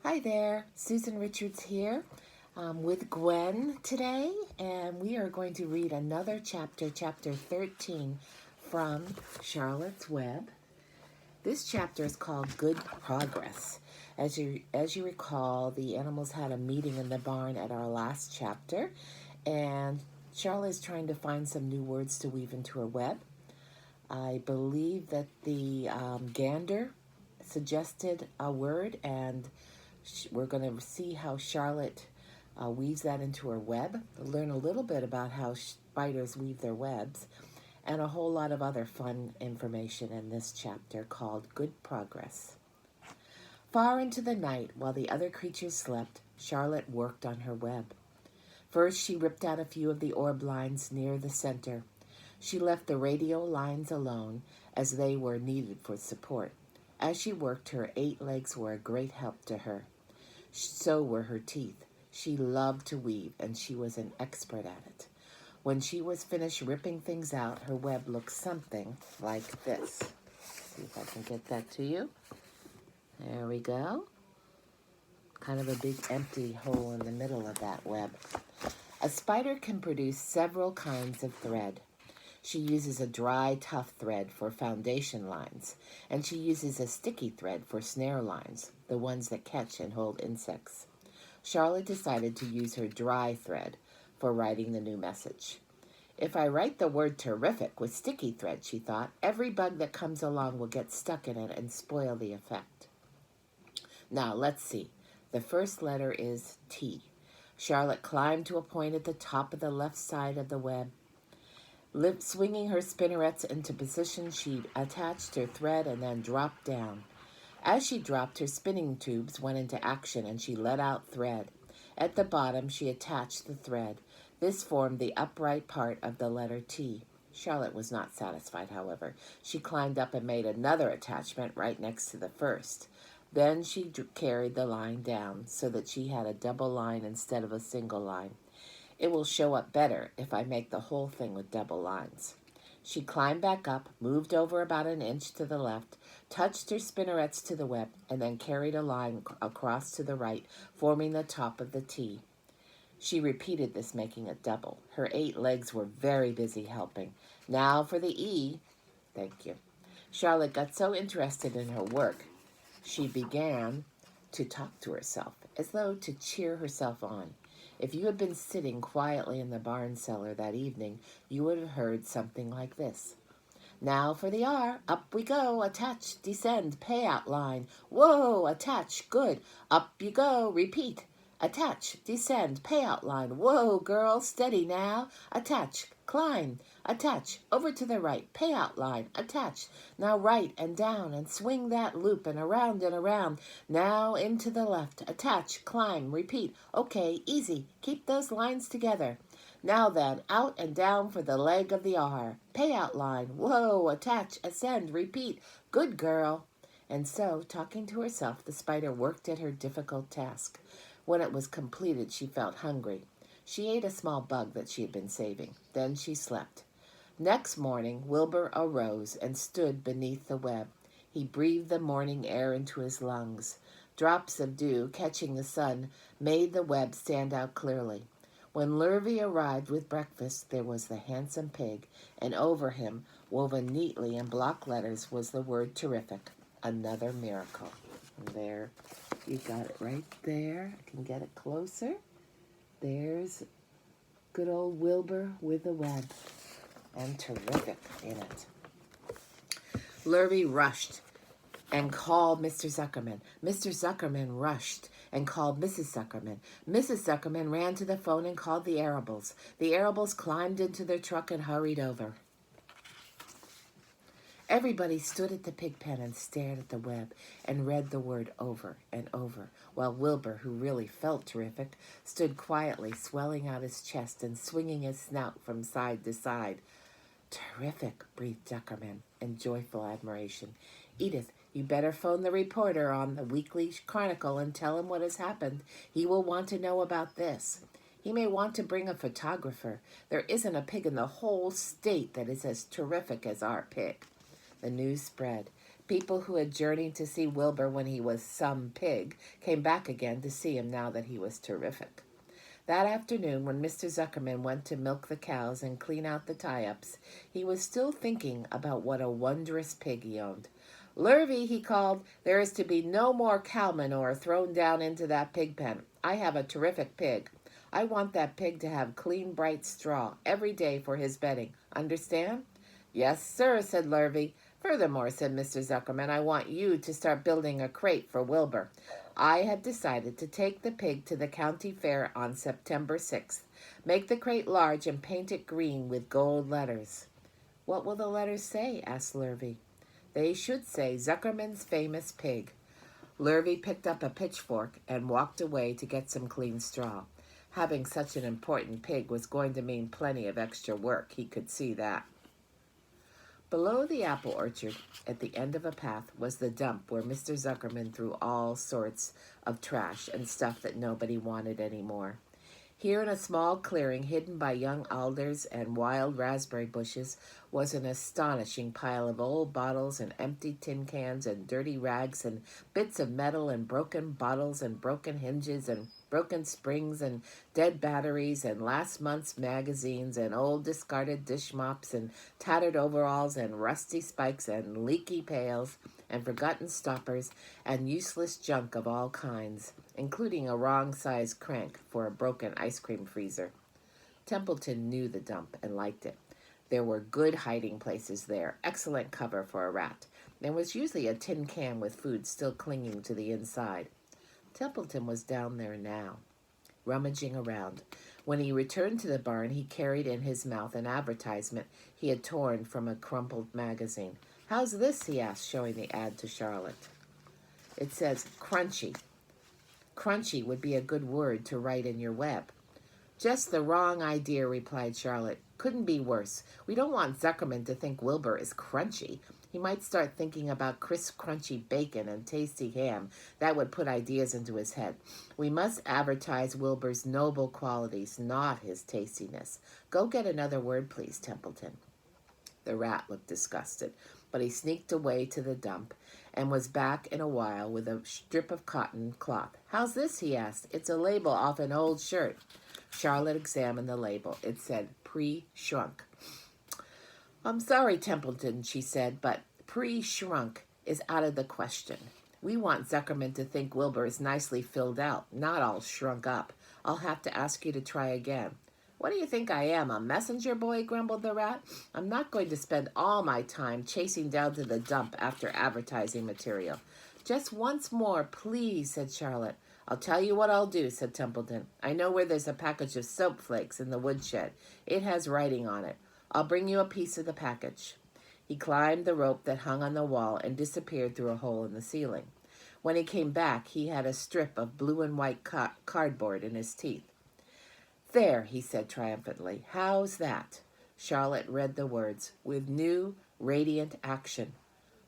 Hi there, Susan Richards here with Gwen today, and we are going to read another chapter, chapter 13 from Charlotte's Web. This chapter is called Good Progress. As you recall, the animals had a meeting in the barn at our last chapter, and Charlotte is trying to find some new words to weave into her web. I believe that the gander suggested a word, and we're going to see how Charlotte weaves that into her web, learn a little bit about how spiders weave their webs, and a whole lot of other fun information in this chapter called Good Progress. Far into the night, while the other creatures slept, Charlotte worked on her web. First, she ripped out a few of the orb lines near the center. She left the radio lines alone, as they were needed for support. As she worked, her 8 legs were a great help to her. So were her teeth. She loved to weave, and she was an expert at it. When she was finished ripping things out, her web looked something like this. See if I can get that to you. There we go. Kind of a big empty hole in the middle of that web. A spider can produce several kinds of thread. She uses a dry, tough thread for foundation lines, and she uses a sticky thread for snare lines, the ones that catch and hold insects. Charlotte decided to use her dry thread for writing the new message. If I write the word terrific with sticky thread, she thought, every bug that comes along will get stuck in it and spoil the effect. Now, let's see. The first letter is T. Charlotte climbed to a point at the top of the left side of the web. Swinging her spinnerets into position, she attached her thread and then dropped down. As she dropped, her spinning tubes went into action and she let out thread. At the bottom, she attached the thread. This formed the upright part of the letter T. Charlotte was not satisfied, however. She climbed up and made another attachment right next to the first. Then she carried the line down so that she had a double line instead of a single line. It will show up better if I make the whole thing with double lines. She climbed back up, moved over about an inch to the left, touched her spinnerets to the web, and then carried a line across to the right, forming the top of the T. She repeated this, making it double. Her 8 legs were very busy helping. Now for the E. Thank you. Charlotte got so interested in her work, she began to talk to herself, as though to cheer herself on. If you had been sitting quietly in the barn cellar that evening, you would have heard something like this. Now for the R. Up we go. Attach, descend, payout line. Whoa, attach, good. Up you go. Repeat. Attach, descend, payout line. Whoa, girl, steady now. Attach, climb. Attach, over to the right, payout line. Attach. Now right and down and swing that loop and around. Now into the left. Attach, climb, repeat. Okay, easy. Keep those lines together. Now then, out and down for the leg of the R. Payout line. Whoa, attach, ascend, repeat. Good girl. And so, talking to herself, the spider worked at her difficult task. When it was completed, she felt hungry. She ate a small bug that she had been saving. Then she slept. Next morning, Wilbur arose and stood beneath the web. He breathed the morning air into his lungs. Drops of dew, catching the sun, made the web stand out clearly. When Lurvy arrived with breakfast, there was the handsome pig, and over him, woven neatly in block letters, was the word terrific, another miracle. And there, you got it right there. I can get it closer. There's good old Wilbur with a web, and terrific in it. Lurvy rushed and called Mr. Zuckerman. Mr. Zuckerman rushed and called Mrs. Zuckerman. Mrs. Zuckerman ran to the phone and called the Arables. The Arables climbed into their truck and hurried over. Everybody stood at the pig pen and stared at the web and read the word over and over, while Wilbur, who really felt terrific, stood quietly, swelling out his chest and swinging his snout from side to side. Terrific, breathed Zuckerman in joyful admiration. Edith, you better phone the reporter on the Weekly Chronicle and tell him what has happened. He will want to know about this. He may want to bring a photographer. There isn't a pig in the whole state that is as terrific as our pig. The news spread. People who had journeyed to see Wilbur when he was some pig came back again to see him now that he was terrific. That afternoon, when Mr. Zuckerman went to milk the cows and clean out the tie-ups, he was still thinking about what a wondrous pig he owned. "Lurvy," he called, "there is to be no more cow manure thrown down into that pig pen. I have a terrific pig. I want that pig to have clean, bright straw every day for his bedding. Understand?" "Yes, sir," said Lurvy. "Furthermore," said Mr. Zuckerman, "I want you to start building a crate for Wilbur. I have decided to take the pig to the county fair on September 6th. Make the crate large and paint it green with gold letters." "What will the letters say?" asked Lurvy. "They should say Zuckerman's famous pig." Lurvy picked up a pitchfork and walked away to get some clean straw. Having such an important pig was going to mean plenty of extra work, he could see that. Below the apple orchard, at the end of a path, was the dump where Mr. Zuckerman threw all sorts of trash and stuff that nobody wanted anymore. Here in a small clearing hidden by young alders and wild raspberry bushes was an astonishing pile of old bottles and empty tin cans and dirty rags and bits of metal and broken bottles and broken hinges and broken springs and dead batteries and last month's magazines and old discarded dish mops and tattered overalls and rusty spikes and leaky pails and forgotten stoppers and useless junk of all kinds, including a wrong-sized crank for a broken ice cream freezer. Templeton knew the dump and liked it. There were good hiding places there, excellent cover for a rat. There was usually a tin can with food still clinging to the inside. Templeton was down there now, rummaging around. When he returned to the barn, he carried in his mouth an advertisement he had torn from a crumpled magazine. "How's this?" he asked, showing the ad to Charlotte. It says, "Crunchy." Crunchy would be a good word to write in your web. "Just the wrong idea," replied Charlotte. "Couldn't be worse. We don't want Zuckerman to think Wilbur is crunchy. He might start thinking about crisp, crunchy bacon and tasty ham. That would put ideas into his head. We must advertise Wilbur's noble qualities, not his tastiness. Go get another word, please, Templeton." The rat looked disgusted, but he sneaked away to the dump and was back in a while with a strip of cotton cloth. "How's this?" he asked. "It's a label off an old shirt." Charlotte examined the label. It said, "Pre-shrunk." "I'm sorry, Templeton," she said, "but pre-shrunk is out of the question. We want Zuckerman to think Wilbur is nicely filled out, not all shrunk up. I'll have to ask you to try again." "What do you think I am, a messenger boy?" grumbled the rat. "I'm not going to spend all my time chasing down to the dump after advertising material." "Just once more, please," said Charlotte. "I'll tell you what I'll do," said Templeton. "I know where there's a package of soap flakes in the woodshed. It has writing on it. I'll bring you a piece of the package." He climbed the rope that hung on the wall and disappeared through a hole in the ceiling. When he came back, he had a strip of blue and white cardboard in his teeth. "There," he said triumphantly. "How's that?" Charlotte read the words, "With new, radiant action."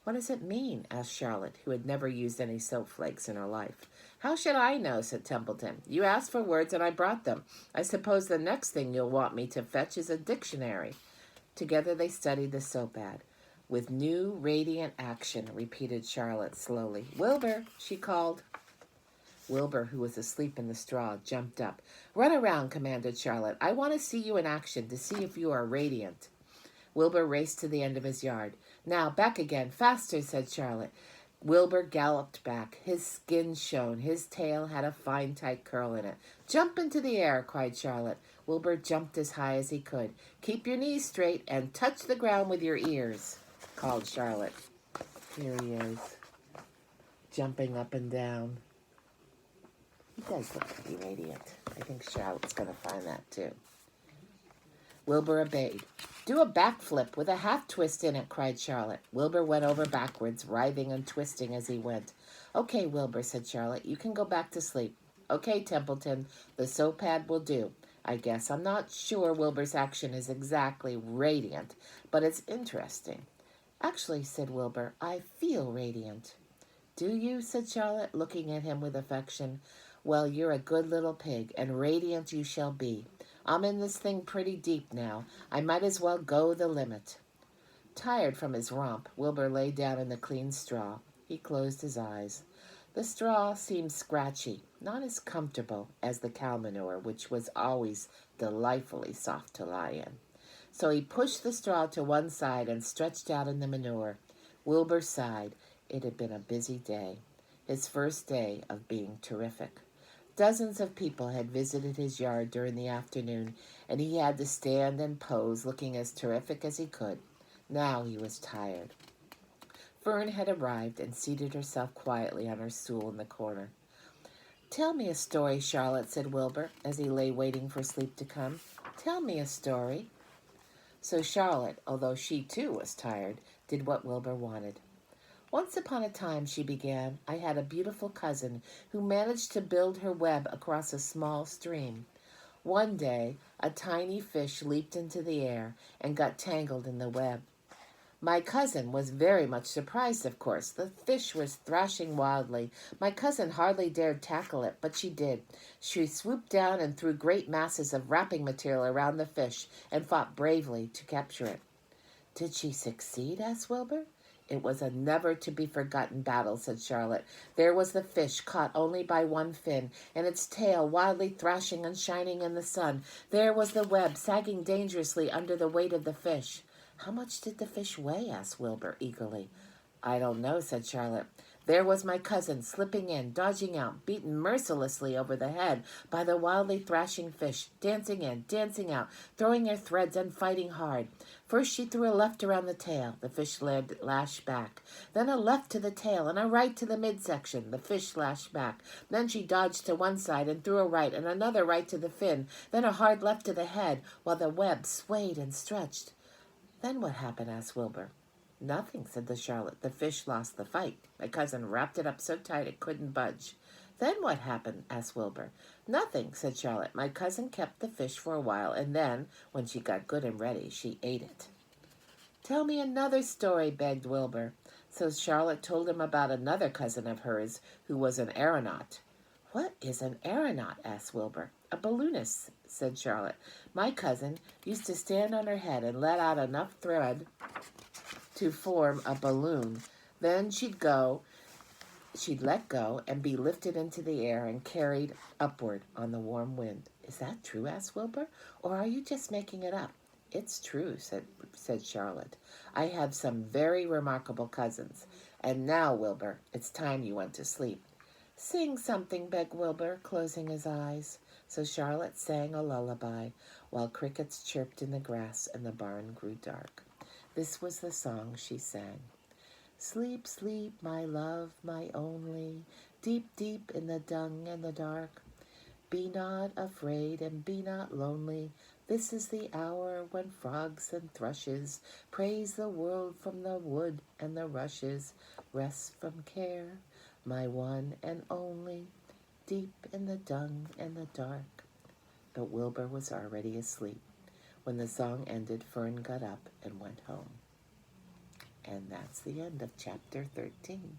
"What does it mean?" asked Charlotte, who had never used any soap flakes in her life. "How should I know?" said Templeton. "You asked for words and I brought them. I suppose the next thing you'll want me to fetch is a dictionary." Together they studied the soap ad. "With new, radiant action," repeated Charlotte slowly. "Wilbur," she called. Wilbur, who was asleep in the straw, jumped up. "Run around," commanded Charlotte. "I want to see you in action, to see if you are radiant." Wilbur raced to the end of his yard. "Now, back again, faster," said Charlotte. Wilbur galloped back. His skin shone. His tail had a fine tight curl in it. "Jump into the air," cried Charlotte. Wilbur jumped as high as he could. "Keep your knees straight and touch the ground with your ears," called Charlotte. Here he is, jumping up and down. He does look pretty radiant. I think Charlotte's going to find that too. Wilbur obeyed. "Do a backflip with a half twist in it," cried Charlotte. Wilbur went over backwards, writhing and twisting as he went. "Okay, Wilbur," said Charlotte. "You can go back to sleep." "Okay, Templeton, the soap ad will do. I guess I'm not sure Wilbur's action is exactly radiant, but it's interesting." "Actually," said Wilbur, "I feel radiant." "Do you?" said Charlotte, looking at him with affection. "Well, you're a good little pig, and radiant you shall be. I'm in this thing pretty deep now. I might as well go the limit." Tired from his romp, Wilbur lay down in the clean straw. He closed his eyes. The straw seemed scratchy, not as comfortable as the cow manure, which was always delightfully soft to lie in. So he pushed the straw to one side and stretched out in the manure. Wilbur sighed. It had been a busy day, his first day of being terrific. Dozens of people had visited his yard during the afternoon, and he had to stand and pose looking as terrific as he could. Now he was tired. Fern had arrived and seated herself quietly on her stool in the corner. "Tell me a story, Charlotte," said Wilbur, as he lay waiting for sleep to come. "Tell me a story." So Charlotte, although she too was tired, did what Wilbur wanted. "Once upon a time," she began, "I had a beautiful cousin who managed to build her web across a small stream. One day, a tiny fish leaped into the air and got tangled in the web. My cousin was very much surprised, of course. The fish was thrashing wildly. My cousin hardly dared tackle it, but she did. She swooped down and threw great masses of wrapping material around the fish and fought bravely to capture it." "Did she succeed?" asked Wilbur. "It was a never-to-be-forgotten battle," said Charlotte. "There was the fish, caught only by one fin, and its tail wildly thrashing and shining in the sun. There was the web, sagging dangerously under the weight of the fish." "How much did the fish weigh?" asked Wilbur eagerly. "I don't know," said Charlotte. "There was my cousin, slipping in, dodging out, beaten mercilessly over the head by the wildly thrashing fish, dancing in, dancing out, throwing her threads and fighting hard. First she threw a left around the tail. The fish lashed back. Then a left to the tail and a right to the midsection. The fish lashed back. Then she dodged to one side and threw a right and another right to the fin. Then a hard left to the head, while the web swayed and stretched." "Then what happened?" asked Wilbur. "Nothing," said the Charlotte. "The fish lost the fight. My cousin wrapped it up so tight it couldn't budge." "Then what happened?" asked Wilbur. "Nothing," said Charlotte. "My cousin kept the fish for a while, and then, when she got good and ready, she ate it." "Tell me another story," begged Wilbur. So Charlotte told him about another cousin of hers who was an aeronaut. "What is an aeronaut?" asked Wilbur. "A balloonist," said Charlotte. "My cousin used to stand on her head and let out enough thread to form a balloon. Then she'd let go and be lifted into the air and carried upward on the warm wind." "Is that true?" asked Wilbur. "Or are you just making it up?" "It's true," said Charlotte. "I have some very remarkable cousins. And now, Wilbur, it's time you went to sleep." "Sing something," begged Wilbur, closing his eyes. So Charlotte sang a lullaby while crickets chirped in the grass and the barn grew dark. This was the song she sang. "Sleep, sleep, my love, my only, deep, deep in the dung and the dark. Be not afraid and be not lonely. This is the hour when frogs and thrushes praise the world from the wood and the rushes. Rest from care, my one and only, deep in the dung and the dark." But Wilbur was already asleep. When the song ended, Fern got up and went home. And that's the end of chapter 13.